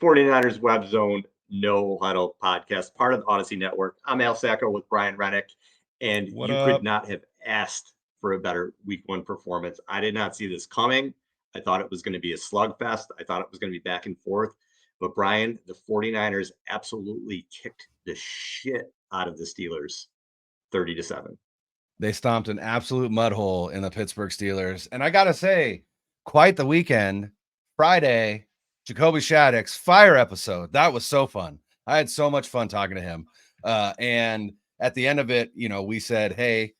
49ers Web Zone No Huddle podcast, part of the Odyssey Network. I'm Al Sacco with Brian Renick, and What you up? could not have asked for a better week one performance. I did not see this coming. I thought it was going to be a slugfest. I thought it was going to be back and forth. But Brian, the 49ers absolutely kicked the shit out of the Steelers 30-7. They stomped an absolute mud hole in the Pittsburgh Steelers. And I got to say, quite the weekend. Friday, Jacoby Shaddix fire episode. That was so fun. I had so much fun talking to him. And at the end of it, we said, hey,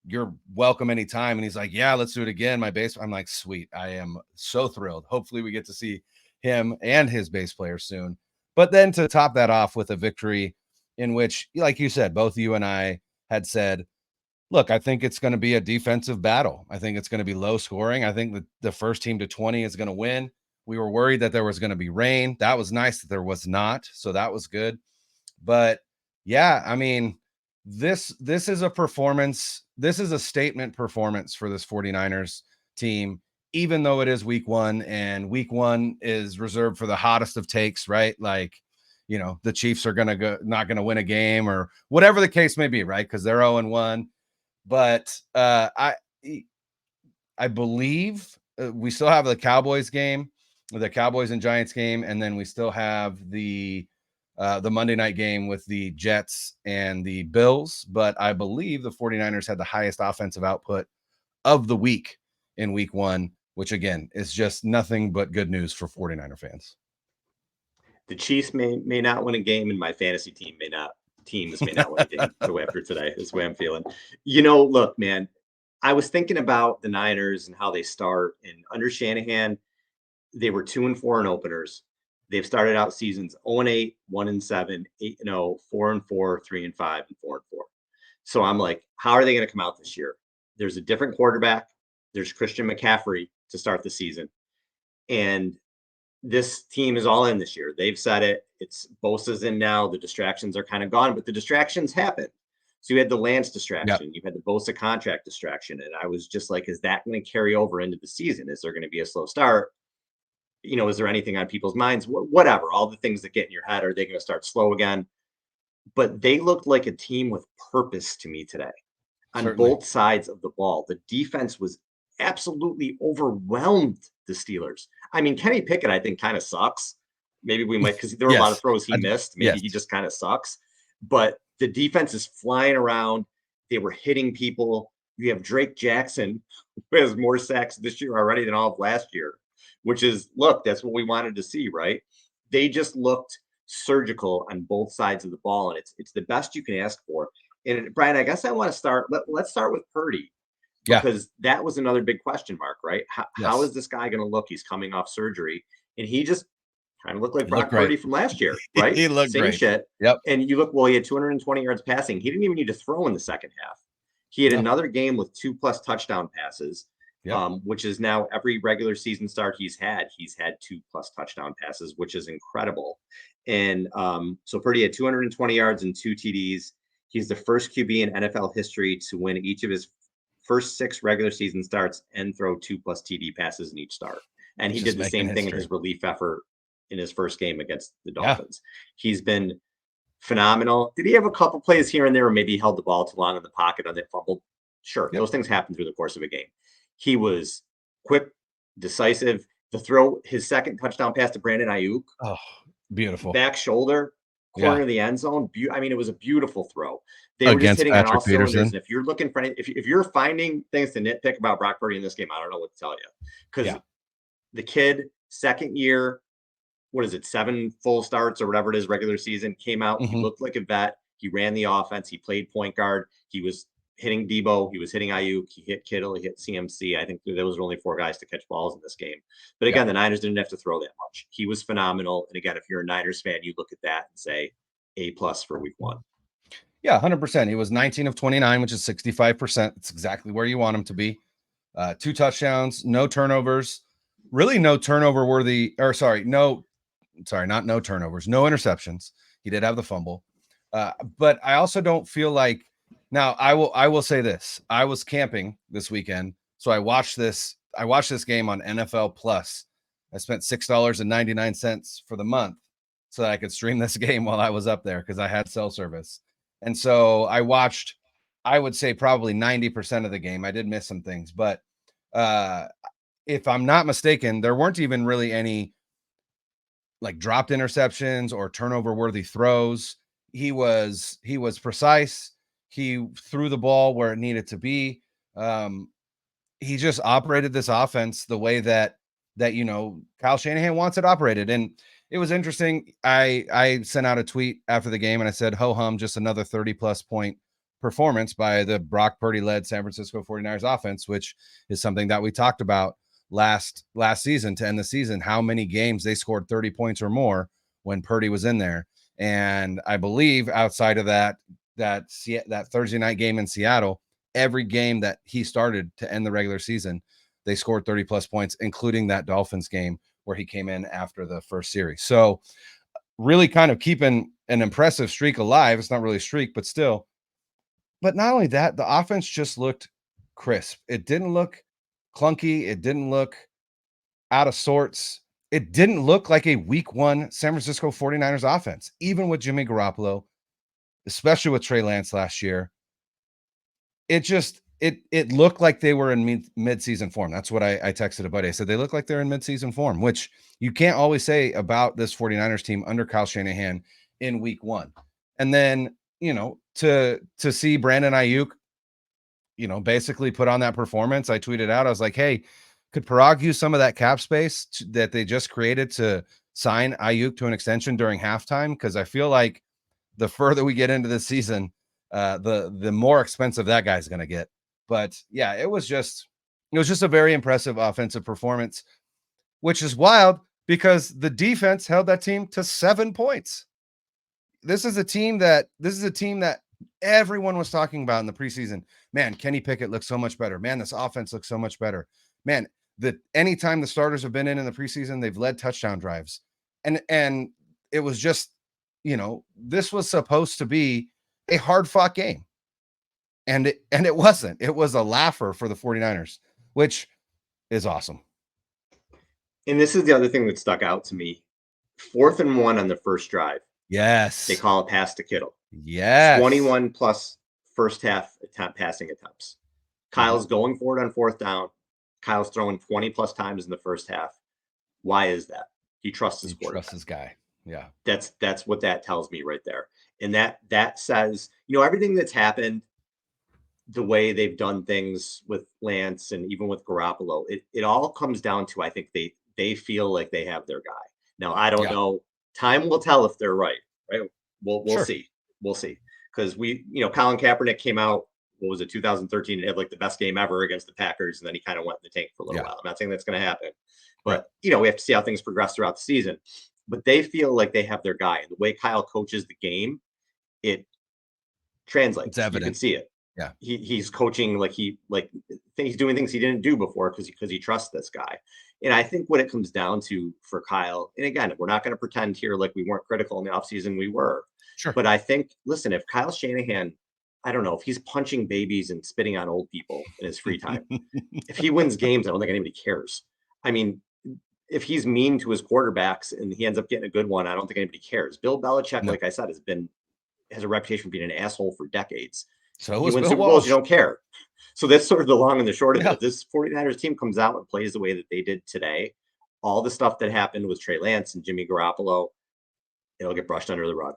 you're welcome anytime. And he's like, yeah, let's do it again. My bass. I'm like, sweet. I am so thrilled. Hopefully we get to see him and his bass player soon. But then to top that off with a victory in which, like you said, both you and I had said, look, I think it's going to be a defensive battle. I think it's going to be low scoring. I think the first team to 20 is going to win. We were worried that there was going to be rain. That was nice that there was not. So that was good. But yeah, I mean, this is a performance. This is a statement performance for this 49ers team, even though it is week one and week one is reserved for the hottest of takes, right? Like, the Chiefs are not going to win a game or whatever the case may be, right? Because they're 0-1. But I believe we still have the Cowboys game, the Cowboys and Giants game, and then we still have the Monday night game with the Jets and the Bills. But I believe the 49ers had the highest offensive output of the week in week one, which again is just nothing but good news for 49er fans. The Chiefs may not win a game, and my fantasy teams may not win a game. So after today is the way I'm feeling. Look, man, I was thinking about the Niners and how they start. And under Shanahan, they were 2-4 in openers. They've started out seasons 0-8, 1-7, 8-0, 4-4, 3-5, and 4-4. So I'm like, how are they going to come out this year? There's a different quarterback. There's Christian McCaffrey to start the season. And this team is all in this year. They've said it. It's Bosa's in now. The distractions are kind of gone, but the distractions happen. So you had the Lance distraction. Yep. You had the Bosa contract distraction. And I was just like, is that going to carry over into the season? Is there going to be a slow start? Is there anything on people's minds? Whatever. All the things that get in your head, are they going to start slow again? But they looked like a team with purpose to me today on both sides of the ball. The defense was absolutely overwhelmed the Steelers. I mean, Kenny Pickett, I think, kind of sucks. Maybe we might, because there were a lot of throws he missed. Maybe he just kind of sucks. But the defense is flying around. They were hitting people. You have Drake Jackson, who has more sacks this year already than all of last year, which is, look, that's what we wanted to see, right? They just looked surgical on both sides of the ball, and it's the best you can ask for. And Brian, I guess I want to start. Let's start with Purdy. Because that was another big question mark, right? How is this guy going to look? He's coming off surgery, and he just kind of looked like Brock Purdy from last year, right? He looked Same great. Shit. Yep. And you look, well, he had 220 yards passing. He didn't even need to throw in the second half. He had another game with 2+ touchdown passes, which is now every regular season start he's had 2+ touchdown passes, which is incredible. And so Purdy had 220 yards and 2 TDs. He's the first QB in NFL history to win each of his first 6 regular season starts and throw 2+ TD passes in each start. And he did the same thing in his relief effort in his first game against the Dolphins. He's been phenomenal. Did he have a couple plays here and there where maybe he held the ball too long in the pocket on that fumble? Sure. Those things happen through the course of a game. He was quick, decisive. The throw, his second touchdown pass to Brandon Ayuk. Oh, beautiful. Back shoulder, corner of the end zone. I mean, it was a beautiful throw. They were just hitting on all cylinders. And if you're looking for if you're finding things to nitpick about Brock Purdy in this game, I don't know what to tell you. Because the kid, second year, 7 full starts or whatever it is, regular season, came out. He looked like a vet. He ran the offense. He played point guard. He was hitting Debo. He was hitting Ayuk. He hit Kittle. He hit CMC. I think there was only 4 guys to catch balls in this game. But again, the Niners didn't have to throw that much. He was phenomenal. And again, if you're a Niners fan, you look at that and say A+ for week one. Yeah, 100%. He was 19 of 29, which is 65%. It's exactly where you want him to be. 2 touchdowns, no turnovers, really no turnover worthy, or no turnovers, no interceptions. He did have the fumble. But I also don't feel like, now I will say this. I was camping this weekend, so I watched this game on NFL Plus. I spent $6.99 for the month so that I could stream this game while I was up there because I had cell service. And so I watched, I would say probably 90% of the game. I did miss some things, but if I'm not mistaken, there weren't even really any like dropped interceptions or turnover worthy throws. He was precise. He threw the ball where it needed to be. He just operated this offense the way that Kyle Shanahan wants it operated. And it was interesting. I sent out a tweet after the game and I said, ho hum, just another 30+ point performance by the Brock Purdy led San Francisco 49ers offense, which is something that we talked about last season to end the season, how many games they scored 30 points or more when Purdy was in there. And I believe outside of that Thursday night game in Seattle, every game that he started to end the regular season, they scored 30+ points, including that Dolphins game where he came in after the first series. So really kind of keeping an impressive streak alive. It's not really a streak, but still. But not only that, the offense just looked crisp. It didn't look clunky. It didn't look out of sorts. It didn't look like a week 1 San Francisco 49ers offense, even with Jimmy Garoppolo, especially with Trey Lance last year. It just, it looked like they were in mid-season form. That's what I texted a buddy. I said, they look like they're in mid-season form, which you can't always say about this 49ers team under Kyle Shanahan in week 1. And then, to see Brandon Ayuk, basically put on that performance. I tweeted out, I was like, hey, could Parag use some of that cap space that they just created to sign Ayuk to an extension during halftime? Because I feel like the further we get into the season, the more expensive that guy's going to get. But yeah, it was just a very impressive offensive performance, which is wild because the defense held that team to 7 points. This is a team that everyone was talking about in the preseason. Man, Kenny Pickett looks so much better. Man, this offense looks so much better. Man, anytime the starters have been in the preseason, they've led touchdown drives. And it was just, this was supposed to be a hard-fought game. And it wasn't. It was a laugher for the 49ers, which is awesome. And this is the other thing that stuck out to me. 4th and 1 on the first drive. Yes. They call it pass to Kittle. Yes. 21 plus first half passing attempts. Kyle's going for it on 4th down. Kyle's throwing 20 plus times in the first half. Why is that? He trusts his quarterback. Trusts his guy. Yeah. That's what that tells me right there. And that says, everything that's happened, the way they've done things with Lance and even with Garoppolo, it all comes down to, I think they feel like they have their guy. Now, I don't know. Time will tell if they're right? We'll see. We'll see. Because Colin Kaepernick came out, what was it, 2013, and had like the best game ever against the Packers, and then he kind of went in the tank for a little while. I'm not saying that's going to happen, but we have to see how things progress throughout the season. But they feel like they have their guy, and the way Kyle coaches the game, it translates. It's evident. You can see it. Yeah, he's coaching like he's doing things he didn't do before because he trusts this guy. And I think what it comes down to for Kyle, and again, we're not going to pretend here like we weren't critical in the offseason. We were. Sure. But I think, listen, if Kyle Shanahan, I don't know, if he's punching babies and spitting on old people in his free time, if he wins games, I don't think anybody cares. I mean, if he's mean to his quarterbacks and he ends up getting a good one, I don't think anybody cares. Bill Belichick, like I said, has a reputation for being an asshole for decades. So he wins Super Bowls, you don't care. So that's sort of the long and the short of it. This 49ers team comes out and plays the way that they did today. All the stuff that happened with Trey Lance and Jimmy Garoppolo, it'll get brushed under the rug.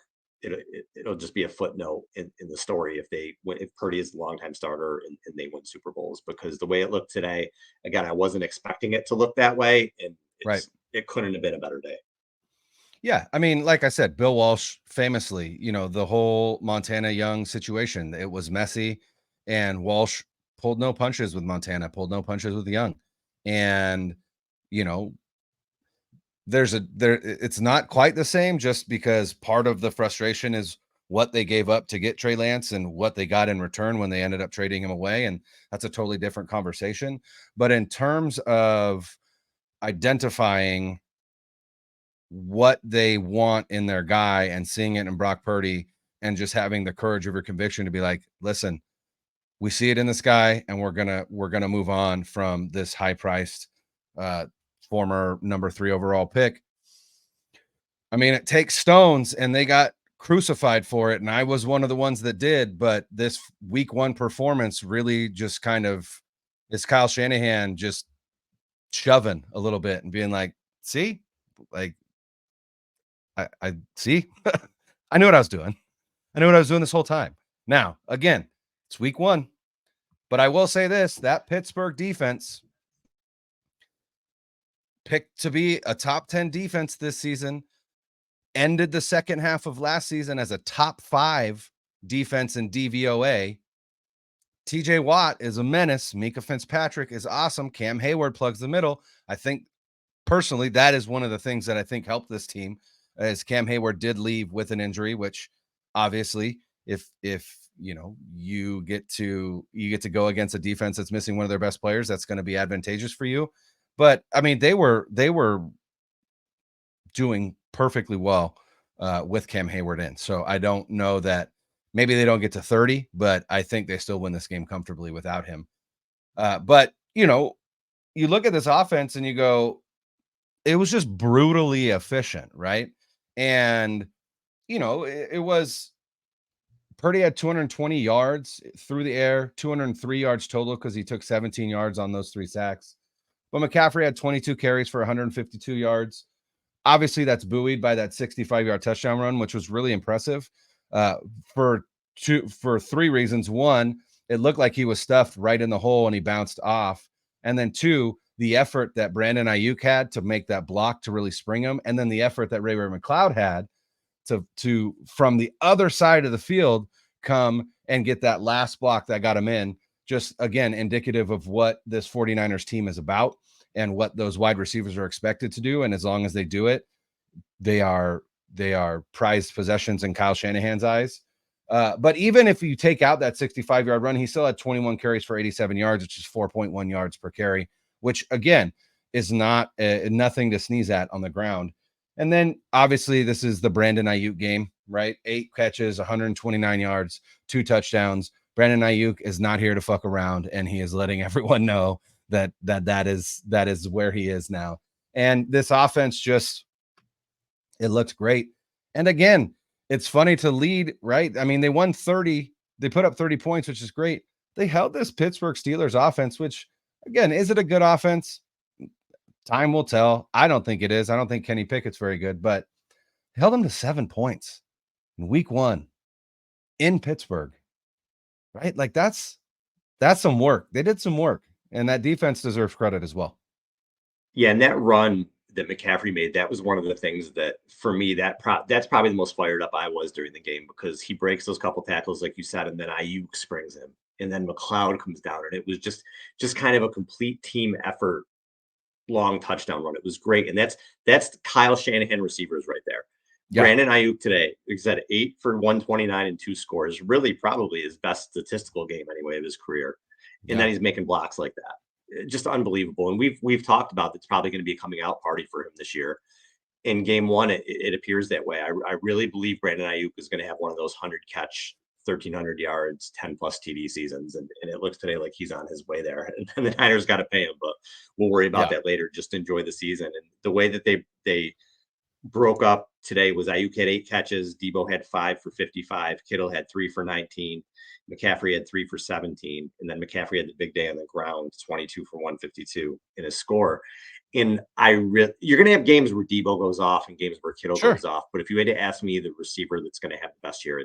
It'll just be a footnote in the story if Purdy is the longtime starter and they win Super Bowls, because the way it looked today, again, I wasn't expecting it to look that way, and it couldn't have been a better day. Yeah, I mean, like I said, Bill Walsh famously, the whole Montana Young situation, it was messy, and Walsh pulled no punches with Montana, pulled no punches with Young, and it's not quite the same, just because part of the frustration is what they gave up to get Trey Lance and what they got in return when they ended up trading him away. And that's a totally different conversation. But in terms of identifying what they want in their guy and seeing it in Brock Purdy and just having the courage of your conviction to be like, listen, we see it in this guy and we're going to move on from this high priced, former number 3 overall pick. I mean, it takes stones, and they got crucified for it, and I was one of the ones that did, but this week 1 performance really just kind of is Kyle Shanahan just shoving a little bit and being like, see, like, I see, I knew what I was doing. I knew what I was doing this whole time. Now, again, it's week 1, but I will say this, that Pittsburgh defense picked to be a top 10 defense this season, ended the second half of last season as a top 5 defense in DVOA. TJ Watt is a menace. Mika Fitzpatrick is awesome. Cam Hayward plugs the middle. I think personally, that is one of the things that I think helped this team, as Cam Hayward did leave with an injury, which obviously if you get to go against a defense that's missing one of their best players, that's going to be advantageous for you. But I mean, they were doing perfectly well with Cam Hayward in. So I don't know that maybe they don't get to 30, but I think they still win this game comfortably without him. But you look at this offense and you go, it was just brutally efficient, right? And it was Purdy had 220 yards through the air, 203 yards total because he took 17 yards on those 3 sacks. But McCaffrey had 22 carries for 152 yards. Obviously, that's buoyed by that 65-yard touchdown run, which was really impressive for 3 reasons. 1, it looked like he was stuffed right in the hole and he bounced off. And then 2, the effort that Brandon Ayuk had to make that block to really spring him. And then the effort that Ray McLeod had to from the other side of the field come and get that last block that got him in. Just, again, indicative of what this 49ers team is about and what those wide receivers are expected to do. And as long as they do it, they are prized possessions in Kyle Shanahan's eyes. But even if you take out that 65-yard run, he still had 21 carries for 87 yards, which is 4.1 yards per carry, which, again, is not nothing to sneeze at on the ground. And then, obviously, this is the Brandon Ayuk game, right? 8 catches, 129 yards, 2 touchdowns. Brandon Ayuk is not here to fuck around, and he is letting everyone know that is where he is now. And this offense just, it looks great. And again, it's funny to lead, right? I mean, they won 30, they put up 30 points, which is great. They held this Pittsburgh Steelers offense, which, again, is it a good offense? Time will tell. I don't think it is. I don't think Kenny Pickett's very good, but held them to 7 points in week 1 in Pittsburgh, right? Like that's some work. They did some work, and that defense deserves credit as well. Yeah, and that run that McCaffrey made, that was one of the things that, for me, that's probably the most fired up I was during the game, because he breaks those couple tackles, like you said, and then Ayuk springs him, and then McLeod comes down, and it was just kind of a complete team effort, long touchdown run. It was great, and that's Kyle Shanahan receivers right there. Yeah. Brandon Ayuk today, he's at 8 for 129 and 2 scores, really probably his best statistical game anyway of his career. And then he's making blocks like that. Just unbelievable. And we've talked about it's probably going to be a coming out party for him this year. In game 1, it appears that way. I really believe Brandon Ayuk is going to have one of those 100 catch, 1,300 yards, 10 plus TD seasons. And it looks today like he's on his way there. And the Niners got to pay him, but we'll worry about that later. Just enjoy the season. And the way that they broke up today was Ayuk had 8 catches, Debo had 5 for 55, Kittle had 3 for 19, McCaffrey had 3 for 17, and then McCaffrey had the big day on the ground, 22 for 152 in his score. And you're going to have games where Debo goes off and games where Kittle goes off, but if you had to ask me the receiver that's going to have the best year,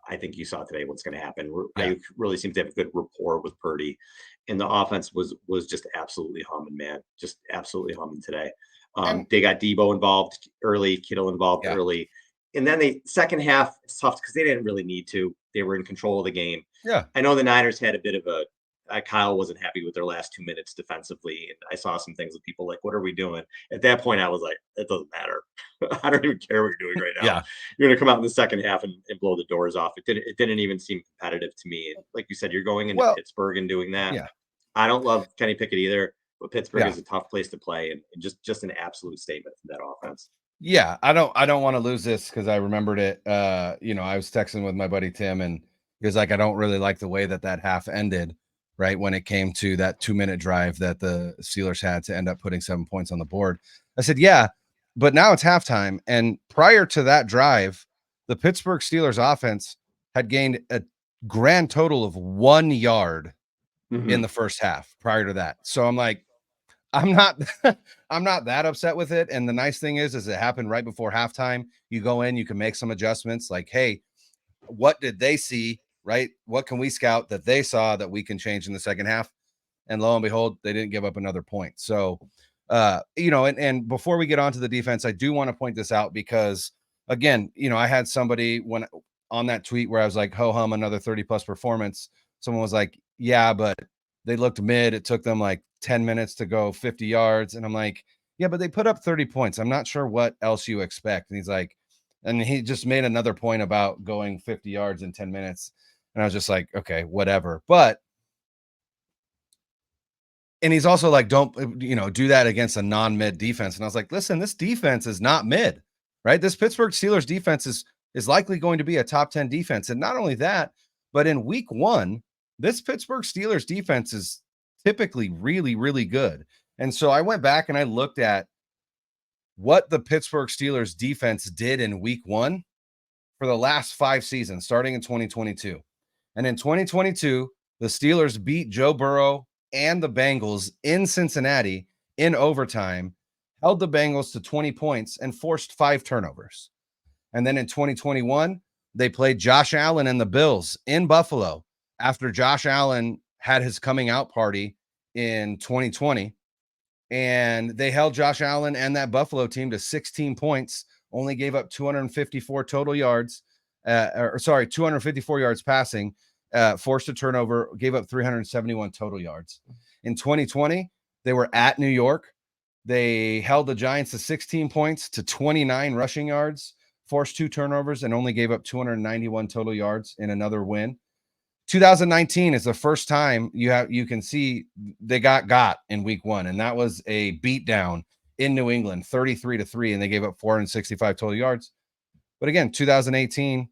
I think you saw today what's going to happen. Ayuk really seems to have a good rapport with Purdy, and the offense was just absolutely humming, man, just absolutely humming today. They got Debo involved early, Kittle involved early. And then the second half, it's tough because they didn't really need to. They were in control of the game. Yeah. I know the Niners had a bit of Kyle wasn't happy with their last 2 minutes defensively. And I saw some things with people like, what are we doing? At that point, I was like, it doesn't matter. I don't even care what you're doing right now. You're going to come out in the second half and blow the doors off. It didn't even seem competitive to me. And like you said, you're going into Pittsburgh and doing that. Yeah. I don't love Kenny Pickett either. But Pittsburgh is a tough place to play, and just an absolute statement from that offense. Yeah, I don't want to lose this because I remembered it. I was texting with my buddy Tim, and he was like, "I don't really like the way that half ended." right? When it came to that 2-minute drive that the Steelers had to end up putting 7 points on the board. I said, yeah, but now it's halftime. And prior to that drive, the Pittsburgh Steelers offense had gained a grand total of 1 yard in the first half prior to that. So I'm like, I'm not I'm not that upset with it. And the nice thing is it happened right before halftime. You go in, you can make some adjustments like, hey, what did they see? Right? What can we scout that they saw that we can change in the second half? And lo and behold, they didn't give up another point. So and before we get on to the defense, I do want to point this out because again, I had somebody when on that tweet where I was like, ho hum, another 30+ performance. Someone was like, yeah, but they looked mid. It took them like 10 minutes to go 50 yards. And I'm like, yeah, but they put up 30 points. I'm not sure what else you expect. And he's like, and he just made another point about going 50 yards in 10 minutes. And I was just like, okay, whatever. And he's also like, don't, do that against a non-mid defense. And I was like, listen, this defense is not mid, right? This Pittsburgh Steelers defense is likely going to be a top 10 defense. And not only that, but in week 1, this Pittsburgh Steelers defense is typically really, really good. And so I went back and I looked at what the Pittsburgh Steelers defense did in week 1 for the last 5 seasons, starting in 2022. And in 2022, the Steelers beat Joe Burrow and the Bengals in Cincinnati in overtime, held the Bengals to 20 points and forced 5 turnovers. And then in 2021, they played Josh Allen and the Bills in Buffalo after Josh Allen had his coming out party in 2020. And they held Josh Allen and that Buffalo team to 16 points, only gave up 254 total yards, 254 yards passing, forced a turnover, gave up 371 total yards. In 2020, they were at New York. They held the Giants to 16 points to 29 rushing yards, forced 2 turnovers, and only gave up 291 total yards in another win. 2019 is the first time you can see they got in week 1, and that was a beatdown in New England, 33-3, and they gave up 465 total yards. But again, 2019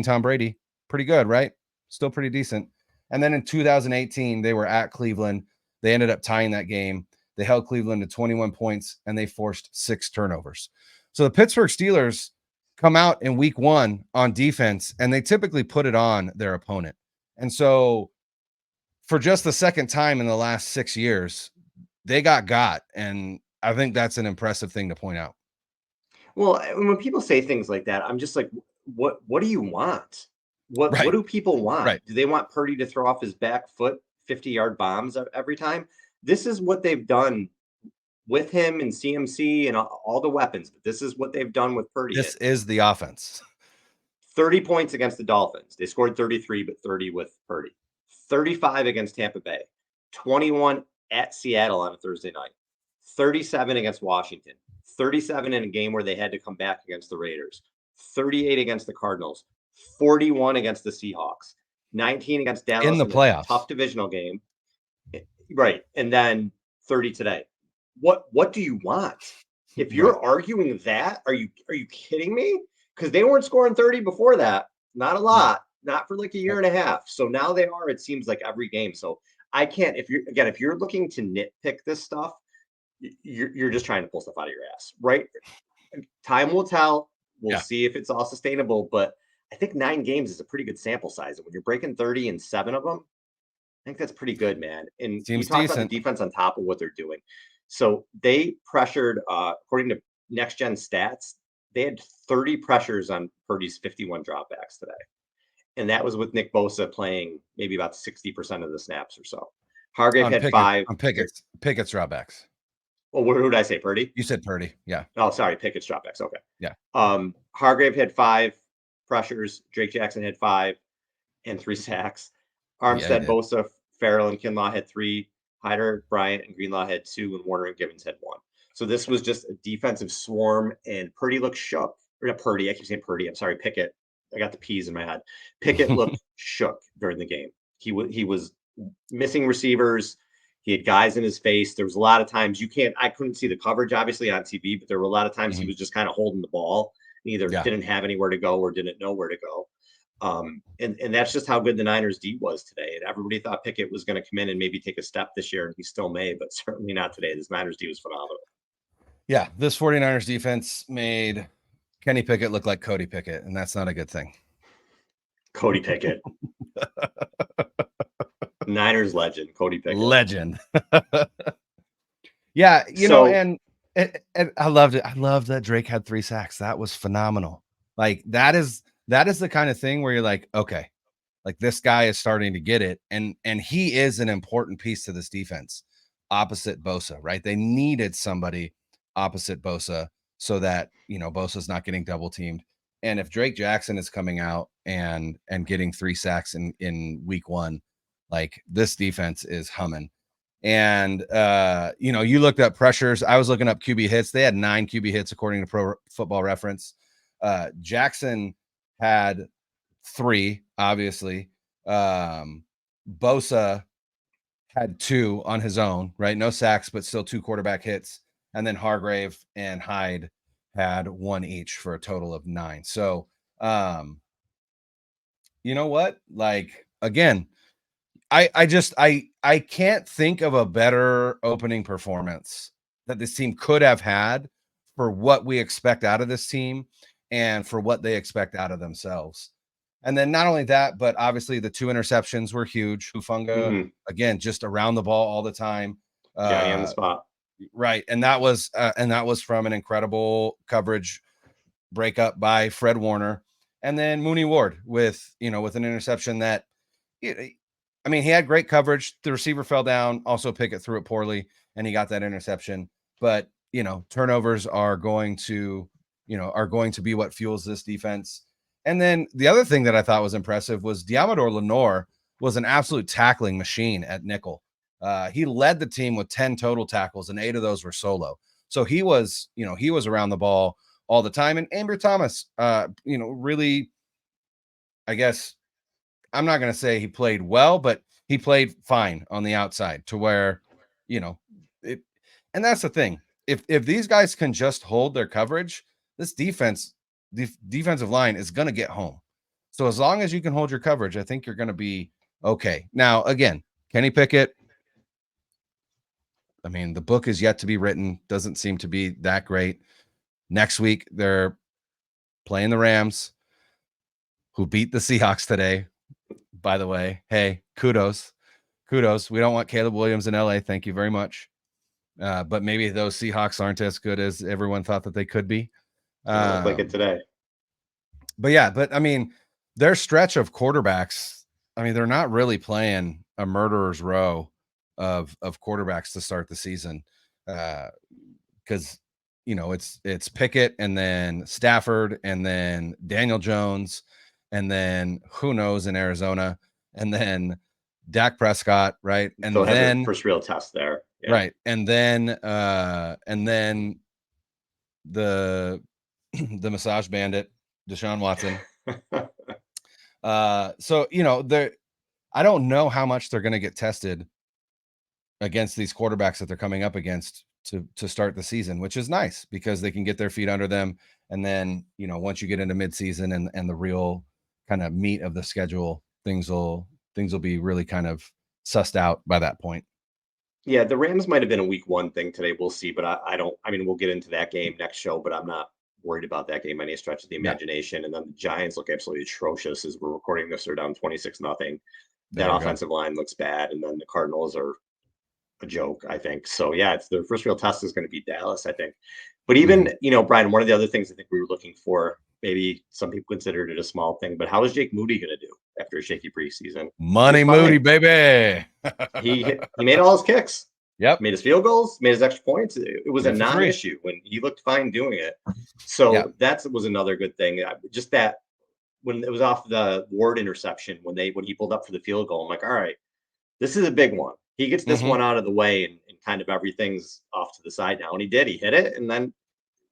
Tom Brady, pretty good, right? Still pretty decent. And then in 2018, they were at Cleveland. They ended up tying that game. They held Cleveland to 21 points, and they forced 6 turnovers. So the Pittsburgh Steelers come out in week 1 on defense, and they typically put it on their opponent. And so for just the second time in the last 6 years, they got. And I think that's an impressive thing to point out. Well, when people say things like that, I'm just like, what do you want? What do people want? Right. Do they want Purdy to throw off his back foot 50-yard bombs every time? This is what they've done with him and CMC and all the weapons. But this is what they've done with Purdy. This is the offense. 30 points against the Dolphins. They scored 33, but 30 with Purdy. 35 against Tampa Bay. 21 at Seattle on a Thursday night. 37 against Washington. 37 in a game where they had to come back against the Raiders. 38 against the Cardinals. 41 against the Seahawks. 19 against Dallas in the playoffs. Tough divisional game. Right. And then 30 today. What do you want? If you're arguing that, are you kidding me? Because they weren't scoring 30 before that. Not a lot. Not for like a year and a half. So now they are, it seems like, every game. So I can't, if you're looking to nitpick this stuff, you're just trying to pull stuff out of your ass, right? Time will tell. We'll see if it's all sustainable. But I think 9 games is a pretty good sample size. And when you're breaking 30 in 7 of them, I think that's pretty good, man. And Seems you talk decent. about the defense on top of what they're doing. So they pressured, according to Next Gen Stats, they had 30 pressures on Purdy's 51 dropbacks today. And that was with Nick Bosa playing maybe about 60% of the snaps or so. Hargrave had 5. On Pickett's dropbacks. Well, who did I say? Purdy? You said Purdy. Yeah. Oh, sorry. Pickett's dropbacks. Okay. Yeah. Hargrave had 5 pressures. Drake Jackson had 5 and 3 sacks. Armstead, Bosa, Farrell, and Kinlaw had 3. Hyder, Bryant, and Greenlaw had 2, and Warner and Givens had 1. So this was just a defensive swarm, and Purdy looked shook. Or not Purdy. I keep saying Purdy. I'm sorry, Pickett. I got the P's in my head. Pickett looked shook during the game. He was missing receivers. He had guys in his face. There was a lot of times I couldn't see the coverage, obviously, on TV, but there were a lot of times he was just kind of holding the ball. He either didn't have anywhere to go or didn't know where to go. And that's just how good the Niners D was today. And everybody thought Pickett was going to come in and maybe take a step this year, and he still may, but certainly not today. This Niners D was phenomenal. Yeah, this 49ers defense made Kenny Pickett look like Cody Pickett, and that's not a good thing. Cody Pickett. Niners legend, Cody Pickett. Legend. Yeah, you know, and I loved it. I loved that Drake had 3 sacks. That was phenomenal. Like that is the kind of thing where you're like, okay, like this guy is starting to get it, and he is an important piece to this defense opposite Bosa, right? They needed somebody opposite Bosa so that, you know, Bosa's not getting double teamed. And if Drake Jackson is coming out and getting 3 sacks in week 1, like this defense is humming. And you know, you looked up pressures. I was looking up QB hits. They had 9 QB hits according to Pro Football Reference. Jackson had 3, obviously. Bosa had 2 on his own, right? No sacks, but still 2 quarterback hits. And then Hargrave and Hyde had 1 each for a total of 9. So, you know what? Like, again, I can't think of a better opening performance that this team could have had for what we expect out of this team and for what they expect out of themselves. And then not only that, but obviously the 2 interceptions were huge. Hufanga, again, just around the ball all the time. Johnny on the spot. Right. And that was from an incredible coverage breakup by Fred Warner. And then Mooney Ward with an interception that, I mean, he had great coverage. The receiver fell down. Also, Pickett threw it poorly, and he got that interception. But, you know, turnovers are going to be what fuels this defense. And then the other thing that I thought was impressive was Diamador Lenore was an absolute tackling machine at nickel. He led the team with 10 total tackles, and 8 of those were solo. So he was around the ball all the time. And Amber Thomas, really, I guess, I'm not going to say he played well, but he played fine on the outside to where, you know, it. And that's the thing. If these guys can just hold their coverage, this defensive line is going to get home. So as long as you can hold your coverage, I think you're going to be okay. Now, again, Kenny Pickett, I mean, the book is yet to be written. Doesn't seem to be that great. Next week, they're playing the Rams, who beat the Seahawks today. By the way, hey, kudos. We don't want Caleb Williams in LA. Thank you very much. But maybe those Seahawks aren't as good as everyone thought that they could be. Look like it today. But I mean, their stretch of quarterbacks, I mean, they're not really playing a murderer's row of quarterbacks to start the season. Because you know, it's Pickett and then Stafford and then Daniel Jones and then who knows in Arizona and then Dak Prescott, right? And so then the first real test there. Yeah. Right. And then the massage bandit, Deshaun Watson. So, you know, I don't know how much they're going to get tested against these quarterbacks that they're coming up against to start the season, which is nice because they can get their feet under them. And then, you know, once you get into midseason and the real kind of meat of the schedule, things will be really kind of sussed out by that point. Yeah, the Rams might have been a week 1 thing today. We'll see, but I mean, we'll get into that game next show, but I'm not worried about that game by any stretch of the imagination. Yeah. And then the Giants look absolutely atrocious as we're recording this. They're down 26-0. That offensive line looks bad. And then the Cardinals are a joke, I think. So yeah, it's their first real test is going to be Dallas, I think. But even, you know, Brian, one of the other things I think we were looking for, maybe some people considered it a small thing, but how is Jake Moody going to do after a shaky preseason? Money Moody, baby. he made all his kicks. Yep. Made his field goals, made his extra points. It was a non-issue when he looked fine doing it. So that was another good thing. Just that when it was off the Ward interception, when he pulled up for the field goal, I'm like, all right, this is a big one. He gets this one out of the way and kind of everything's off to the side now. And he did. He hit it, and then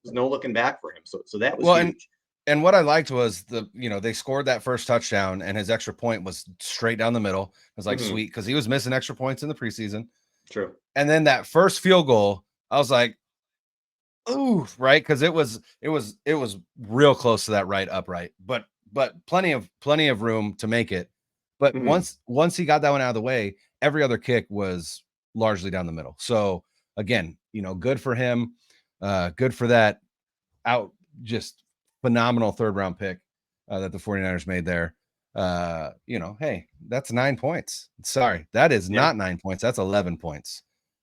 there's no looking back for him. So that was huge. And what I liked was they scored that first touchdown, and his extra point was straight down the middle. It was like sweet because he was missing extra points in the preseason. True. And then that first field goal, I was like, ooh, right? Because it was real close to that right upright. But but plenty of room to make it. But Mhm. once he got that one out of the way, every other kick was largely down the middle. So again, good for him. Good for that out just phenomenal third round pick that the 49ers made there. Hey, that's 9 points. Sorry, that is Yeah. not 9 points. That's 11 points.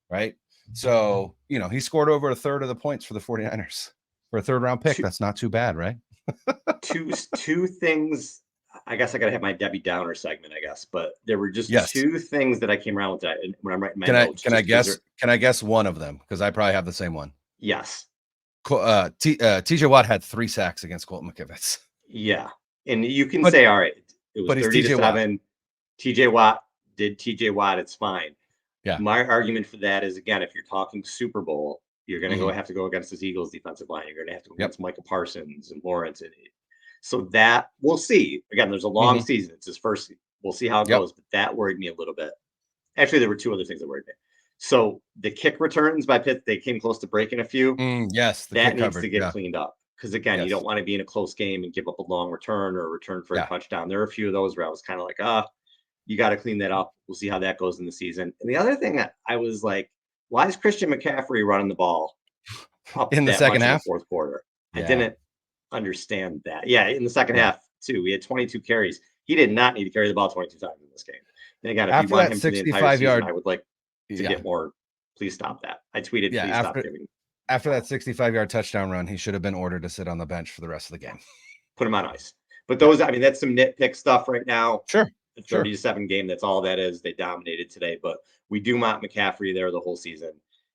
Right. So, he scored over a third of the points for the 49ers for a third round pick. Two, That's not too bad, right? two things. I guess I gotta have my Debbie Downer segment, I guess, but there were just Yes. two things that I came around with that when I'm writing my Can I notes, can I just because guess they're can I guess one of them? Because I probably have the same one. yes. TJ Watt had 3 sacks against Colton McKivitz. Yeah. And you can But say, all right, it was but he's 30 to TJ Watt. 7. TJ Watt did TJ Watt, it's fine. Yeah. My argument for that is again, if you're talking Super Bowl, you're gonna Mhm. have to go against this Eagles defensive line. You're gonna have to go Yep. against Micah Parsons and Lawrence. And so that we'll see. Again, there's a long Mhm. season. It's his first. We'll see how it Yep. goes. But that worried me a little bit. Actually, there were two other things that worried me. So the kick returns by Pitt, they came close to breaking a few. Yes, the That kick needs coverage. to get Yeah. cleaned up because again, you Yes. don't want to be in a close game and give up a long return or a return for a Yeah. touchdown. There are a few of those where I was kind of like, you got to clean that up. We'll see how that goes in the season. And the other thing that I was like, why is Christian McCaffrey running the ball up In the that second much in the half? fourth quarter? I Yeah. didn't understand that. Yeah, in the second Yeah. half too, he had 22 carries. He did not need to carry the ball 22 times in this game. And again, if you After want that him for the entire 65 season, yard I would like to yeah. get more. Please stop that. I tweeted, Yeah, please stop giving. after that 65-yard touchdown run, he should have been ordered to sit on the bench for the rest of the Yeah, game. put him on ice. But Yeah. those, I mean, that's some nitpick stuff right now. Sure. The Sure. 30-7 game, that's all that is. They dominated today, but we do want McCaffrey there the whole season.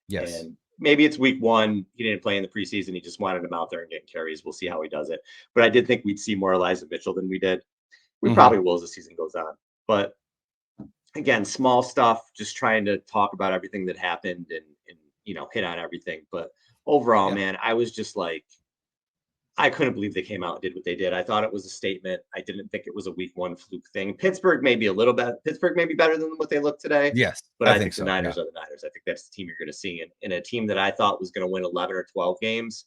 Yes. And maybe it's week one. He didn't play in the preseason. He just wanted him out there and getting carries. We'll see how he does it. But I did think we'd see more Elijah Mitchell than we did. We Mhm. probably will as the season goes on. But again, small stuff, just trying to talk about everything that happened and hit on everything. But overall, Yeah. man, I was just like, I couldn't believe they came out and did what they did. I thought it was a statement. I didn't think it was a week one fluke thing. Pittsburgh may be a little bit. Pittsburgh may be better than what they look today, Yes. but I I think think the so. Yeah. Niners are the Niners. I think that's the team you're going to see, and a team that I thought was going to win 11 or 12 games.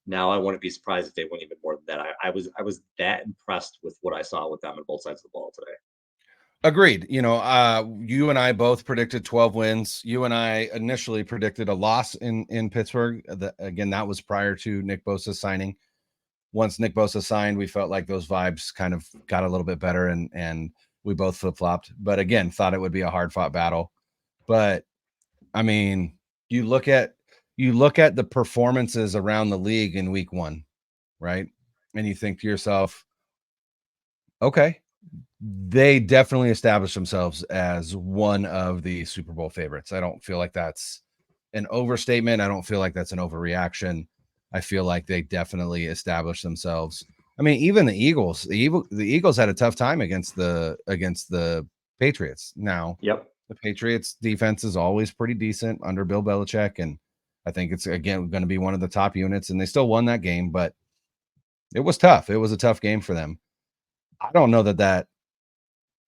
Now I wouldn't be surprised if they win even more than that. I was that impressed with what I saw with them on both sides of the ball today. Agreed. You and I both predicted 12 wins. You and I initially predicted a loss in Pittsburgh. Again, that was prior to Nick Bosa signing. Once Nick Bosa signed, we felt like those vibes kind of got a little bit better, and we both flip-flopped. But again, thought it would be a hard-fought battle. But I mean, you look at the performances around the league in week one, right? And you think to yourself, okay, they definitely established themselves as one of the Super Bowl favorites. I don't feel like that's an overstatement. I don't feel like that's an overreaction. I feel like they definitely established themselves. I mean, even the Eagles had a tough time against the Patriots. Now, Yep. the Patriots defense is always pretty decent under Bill Belichick, and I think it's again going to be one of the top units, and they still won that game, but it was tough. It was a tough game for them. I don't know that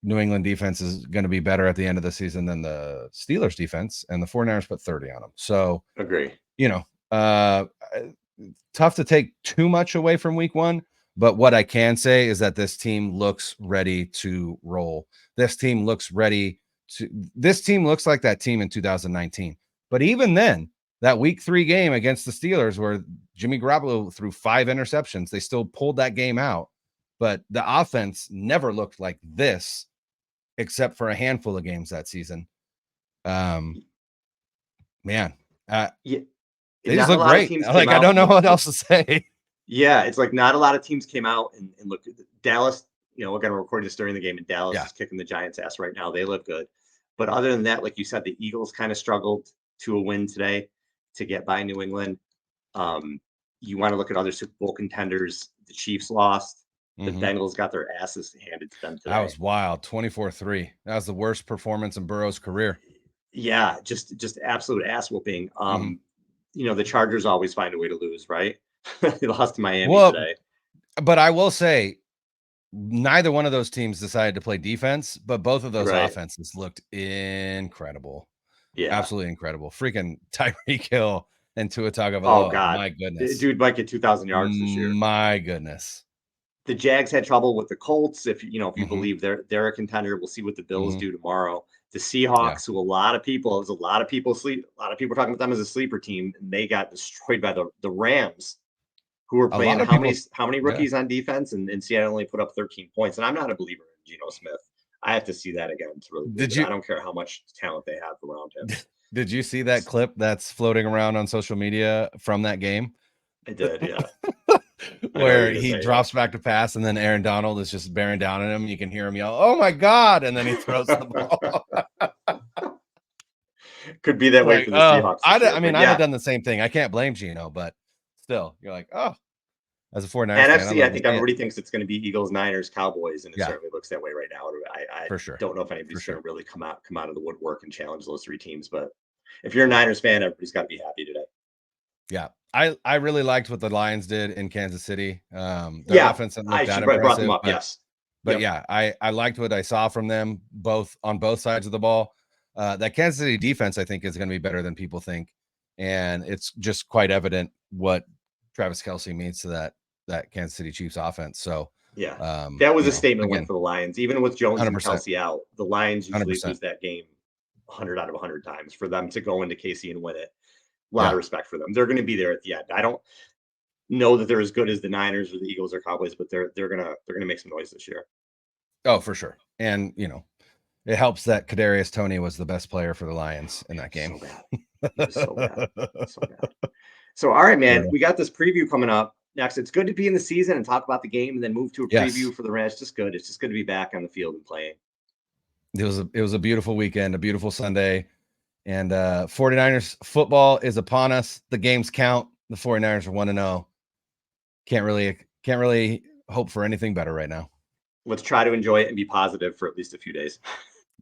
New England defense is going to be better at the end of the season than the Steelers defense, and the 49ers put 30 on them. So, Agree. you know, uh, tough to take too much away from week one, but what I can say is that this team looks ready to roll. This team looks like that team in 2019. But even then, that week 3 game against the Steelers where Jimmy Garoppolo threw 5 interceptions, they still pulled that game out. But the offense never looked like this except for a handful of games that season. Man, Yeah. they just Not a look lot of great. teams came Like, I out don't and know what looked. else to say. Yeah, it's like not a lot of teams came out and looked. Dallas, again, we're recording this during the game, and Dallas Yeah. is kicking the Giants' ass right now. They look good. But other than that, like you said, the Eagles kind of struggled to a win today to get by New England. You want to look at other Super Bowl contenders. The Chiefs lost. The Mhm. Bengals got their asses handed to them That today. was wild. 24-3. That was the worst performance in Burrow's career. Yeah, just absolute ass whooping. Mhm. The Chargers always find a way to lose, right? They lost to Miami Well, today. but I will say neither one of those teams decided to play defense, but both of those Right. offenses looked incredible. Yeah. Absolutely incredible. Freaking Tyreek Hill and Tua Oh Tagovailoa. God. My goodness. Dude might get 2,000 yards this year. My goodness. The Jags had trouble with the Colts. If you Mm-hmm. believe they're a contender, we'll see what the Bills Mm-hmm. do tomorrow. The Seahawks, who a lot of people talking about them as a sleeper team, and they got destroyed by the Rams, who were A playing lot of people, how many yeah, rookies on defense, and Seattle only put up 13 points. And I'm not a believer in Geno Smith. I have to see that again to really believe did it. you I don't care how much talent they have around him. did you see that clip that's floating around on social media from that game? I did, yeah. Where he drops back to pass, and then Aaron Donald is just bearing down on him. You can hear him yell, "Oh my God!" And then he throws the ball. Could be that way for the Seahawks. I mean, I'd have done the same thing. I can't blame Geno, but still, you're like, oh, as a 49ers fan, NFC, I think everybody thinks it's going to be Eagles, Niners, Cowboys, and it Yeah. certainly looks that way right now. I For sure. don't know if anybody's going to really come out of the woodwork and challenge those three teams. But if you're a Niners fan, everybody's got to be happy today. Yeah, I really liked what the Lions did in Kansas City. Their offense looked I that should brought them impressive, up. Yes, but yeah, I liked what I saw from them on both sides of the ball. That Kansas City defense, I think, is going to be better than people think, and it's just quite evident what Travis Kelce means to that Kansas City Chiefs offense. So yeah, that was a statement win for the Lions. Even with Jones 100%. and Kelce out, the Lions usually 100%. lose that game 100 out of 100 times. For them to go into KC and win it, a lot of respect for them. They're going to be there at the end. I don't know that they're as good as the Niners or the Eagles or Cowboys, but they're gonna make some noise this year. Oh, for sure. And it helps that Kadarius Toney was the best player for the Lions in that game. So bad. So bad. So all right, man, we got this preview coming up next. It's good to be in the season and talk about the game, and then move to a preview for the Rams. Just good. It's just good to be back on the field and playing. It was a beautiful weekend, a beautiful Sunday. And 49ers football is upon us. The games count. The 49ers are 1-0. Can't really hope for anything better right now. Let's try to enjoy it and be positive for at least a few days.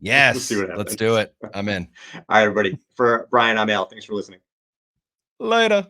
Yes, let's do it. I'm in. All right, everybody. For Brian, I'm Al. Thanks for listening. Later.